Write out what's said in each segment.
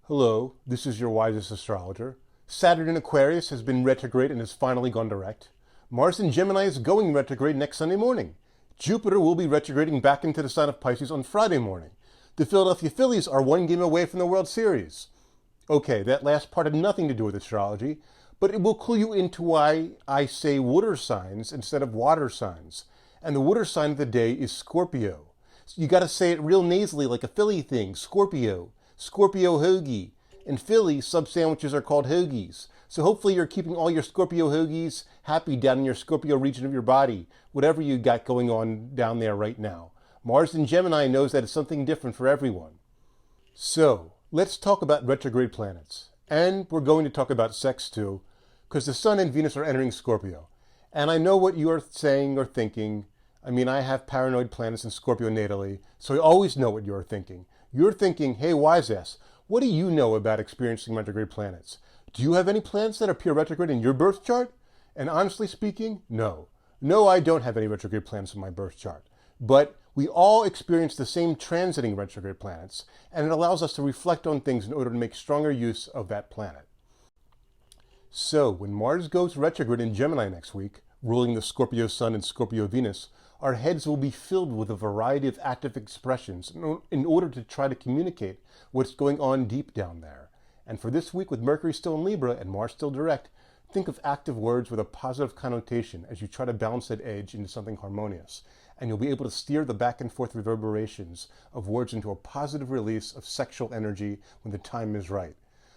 Hello, this is your wisest astrologer. Saturn in Aquarius has been retrograde and has finally gone direct. Mars in Gemini is going retrograde next Sunday morning. Jupiter will be retrograding back into the sign of Pisces on Friday morning. The Philadelphia Phillies are one game away from the World Series. Okay, that last part had nothing to do with astrology, but it will clue you into why I say water signs instead of water signs. And the water sign of the day is Scorpio. So you gotta say it real nasally like a Philly thing, Scorpio. Scorpio hoagie. In Philly, sub sandwiches are called hoagies. So hopefully you're keeping all your Scorpio hoagies happy down in your Scorpio region of your body, whatever you got going on down there right now. Mars in Gemini knows that it's something different for everyone. So, let's talk about retrograde planets. And we're going to talk about sex too, because the Sun and Venus are entering Scorpio. And I know what you are saying or thinking. I mean, I have paranoid planets in Scorpio natally, so I always know what you're thinking. You're thinking, hey, wise ass, what do you know about experiencing retrograde planets? Do you have any planets that appear retrograde in your birth chart? And honestly speaking, no. No, I don't have any retrograde planets in my birth chart. But we all experience the same transiting retrograde planets, and it allows us to reflect on things in order to make stronger use of that planet. So, when Mars goes retrograde in Gemini next week, ruling the Scorpio Sun and Scorpio Venus, our heads will be filled with a variety of active expressions in order to try to communicate what's going on deep down there. And for this week, with Mercury still in Libra and Mars still direct, think of active words with a positive connotation as you try to balance that edge into something harmonious. And you'll be able to steer the back and forth reverberations of words into a positive release of sexual energy when the time is right.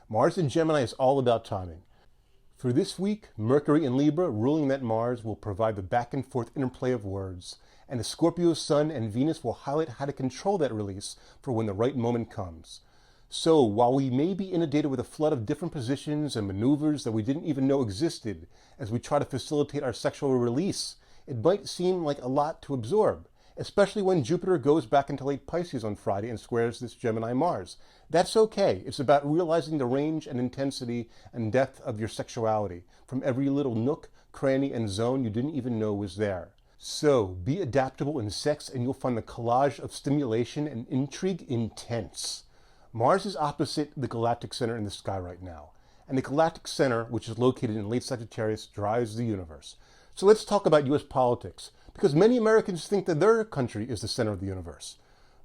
Mars in Gemini is all about timing. For this week, Mercury in Libra, ruling that Mars, will provide the back and forth interplay of words, and the Scorpio Sun and Venus will highlight how to control that release for when the right moment comes. So, while we may be inundated with a flood of different positions and maneuvers that we didn't even know existed as we try to facilitate our sexual release, it might seem like a lot to absorb, especially when Jupiter goes back into late Pisces on Friday and squares this Gemini Mars. That's okay. It's about realizing the range and intensity and depth of your sexuality from every little nook, cranny, and zone you didn't even know was there. So, be adaptable in sex and you'll find the collage of stimulation and intrigue intense. Mars is opposite the galactic center in the sky right now. And the galactic center, which is located in late Sagittarius, drives the universe. So let's talk about U.S. politics, because many Americans think that their country is the center of the universe.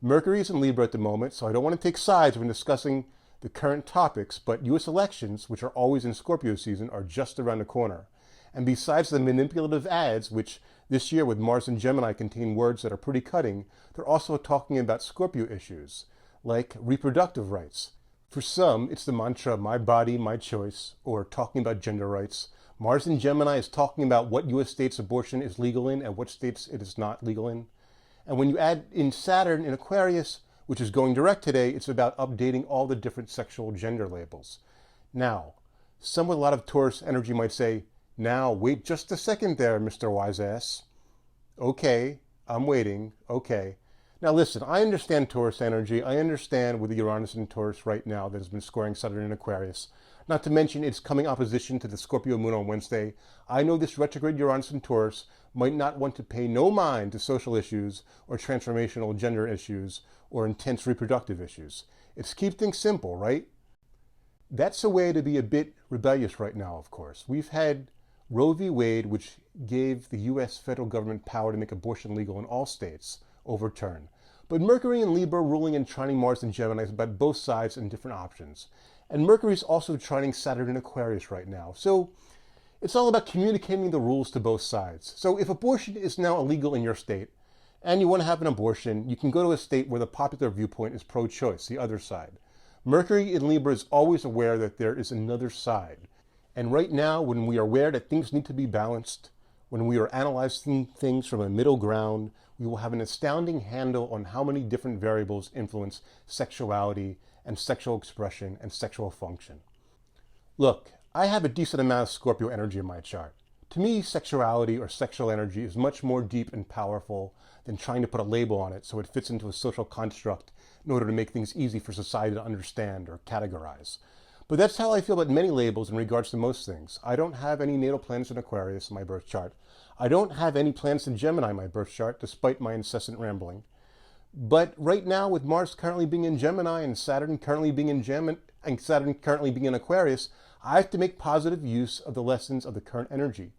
Mercury is in Libra at the moment, so I don't want to take sides when discussing the current topics, but U.S. elections, which are always in Scorpio season, are just around the corner. And besides the manipulative ads, which this year with Mars and Gemini contain words that are pretty cutting, they're also talking about Scorpio issues, like reproductive rights. For some, it's the mantra, my body, my choice, or talking about gender rights. Mars in Gemini is talking about what U.S. states abortion is legal in and what states it is not legal in. And when you add in Saturn in Aquarius, which is going direct today, it's about updating all the different sexual gender labels. Now, some with a lot of Taurus energy might say, now, wait just a second there, Mr. Wise-Ass. Okay, I'm waiting, okay. Now listen, I understand Taurus energy. I understand with the Uranus in Taurus right now that has been squaring Saturn in Aquarius. Not to mention its coming opposition to the Scorpio moon on Wednesday. I know this retrograde Uranus in Taurus might not want to pay no mind to social issues or transformational gender issues or intense reproductive issues. It's keep things simple, right? That's a way to be a bit rebellious right now, of course. We've had Roe v. Wade, which gave the U.S. federal government power to make abortion legal in all states, overturned. But Mercury in Libra ruling and trining Mars in Gemini is about both sides and different options. And Mercury is also trining Saturn in Aquarius right now. So it's all about communicating the rules to both sides. So if abortion is now illegal in your state and you want to have an abortion, you can go to a state where the popular viewpoint is pro-choice, the other side. Mercury in Libra is always aware that there is another side. And right now, when we are aware that things need to be balanced, when we are analyzing things from a middle ground, we will have an astounding handle on how many different variables influence sexuality and sexual expression and sexual function. Look, I have a decent amount of Scorpio energy in my chart. To me, sexuality or sexual energy is much more deep and powerful than trying to put a label on it so it fits into a social construct in order to make things easy for society to understand or categorize. But that's how I feel about many labels in regards to most things. I don't have any natal planets in Aquarius in my birth chart. I don't have any planets in Gemini in my birth chart, despite my incessant rambling. But right now, with Mars currently being in Gemini and Saturn currently being in Aquarius, I have to make positive use of the lessons of the current energy,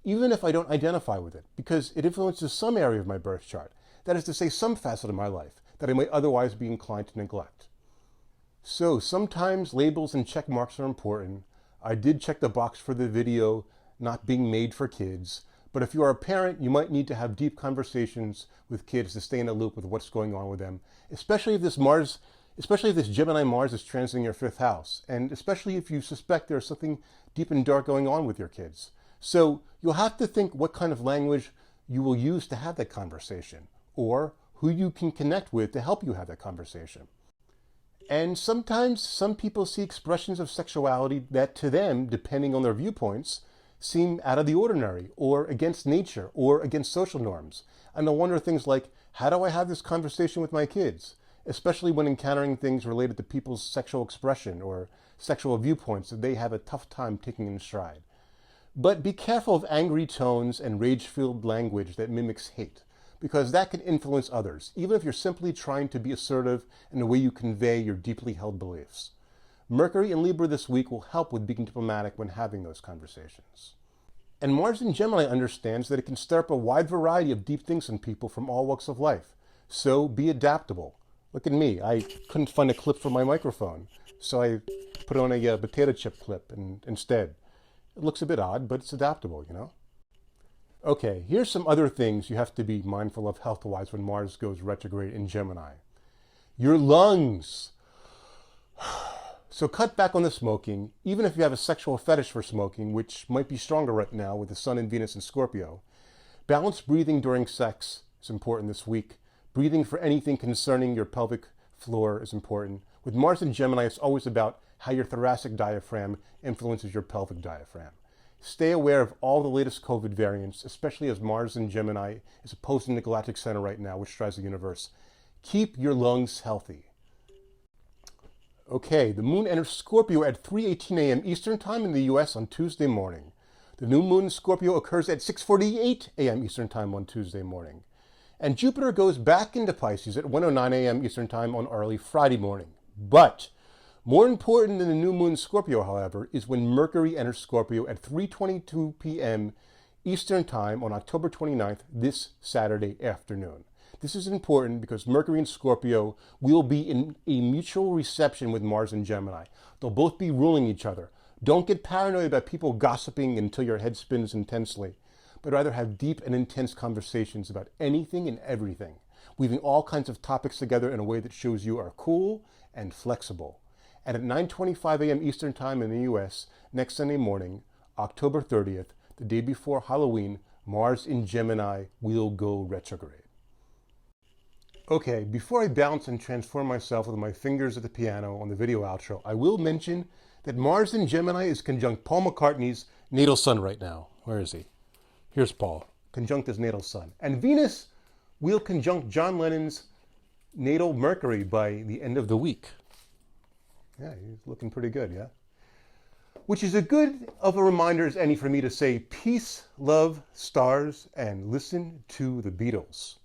even if I don't identify with it, because it influences some area of my birth chart. That is to say, some facet of my life that I might otherwise be inclined to neglect. So sometimes labels and check marks are important. I did check the box for the video not being made for kids, but if you are a parent, you might need to have deep conversations with kids to stay in the loop with what's going on with them, especially if this Gemini Mars is transiting your fifth house, and especially if you suspect there's something deep and dark going on with your kids. So you'll have to think what kind of language you will use to have that conversation, or who you can connect with to help you have that conversation. And sometimes some people see expressions of sexuality that to them, depending on their viewpoints, seem out of the ordinary, or against nature, or against social norms. And they'll wonder things like, how do I have this conversation with my kids? Especially when encountering things related to people's sexual expression or sexual viewpoints that they have a tough time taking in stride. But be careful of angry tones and rage-filled language that mimics hate, because that can influence others, even if you're simply trying to be assertive in the way you convey your deeply held beliefs. Mercury in Libra this week will help with being diplomatic when having those conversations. And Mars in Gemini understands that it can stir up a wide variety of deep things in people from all walks of life. So be adaptable. Look at me. I couldn't find a clip for my microphone, so I put on a potato chip clip instead. It looks a bit odd, but it's adaptable, you know? Okay, here's some other things you have to be mindful of health-wise when Mars goes retrograde in Gemini. Your lungs. So cut back on the smoking, even if you have a sexual fetish for smoking, which might be stronger right now with the Sun and Venus in Scorpio. Balanced breathing during sex is important this week. Breathing for anything concerning your pelvic floor is important. With Mars in Gemini, it's always about how your thoracic diaphragm influences your pelvic diaphragm. Stay aware of all the latest COVID variants, especially as Mars in Gemini is opposing the galactic center right now, which drives the universe. Keep your lungs healthy. Okay, the moon enters Scorpio at 3:18 a.m. Eastern Time in the U.S. on Tuesday morning. The new moon in Scorpio occurs at 6:48 a.m. Eastern Time on Tuesday morning. And Jupiter goes back into Pisces at 1:09 a.m. Eastern Time on early Friday morning. But more important than the new moon in Scorpio, however, is when Mercury enters Scorpio at 3:22 p.m. Eastern Time on October 29th, this Saturday afternoon. This is important because Mercury and Scorpio will be in a mutual reception with Mars and Gemini. They'll both be ruling each other. Don't get paranoid about people gossiping until your head spins intensely, but rather have deep and intense conversations about anything and everything, weaving all kinds of topics together in a way that shows you are cool and flexible. And at 9:25 a.m. Eastern Time in the U.S., next Sunday morning, October 30th, the day before Halloween, Mars in Gemini will go retrograde. Okay, before I bounce and transform myself with my fingers at the piano on the video outro, I will mention that Mars in Gemini is conjunct Paul McCartney's natal sun right now. Where is he? Here's Paul, conjunct his natal sun. And Venus will conjunct John Lennon's natal Mercury by the end of the week. Yeah, he's looking pretty good, yeah? Which is as good of a reminder as any for me to say peace, love, stars, and listen to the Beatles.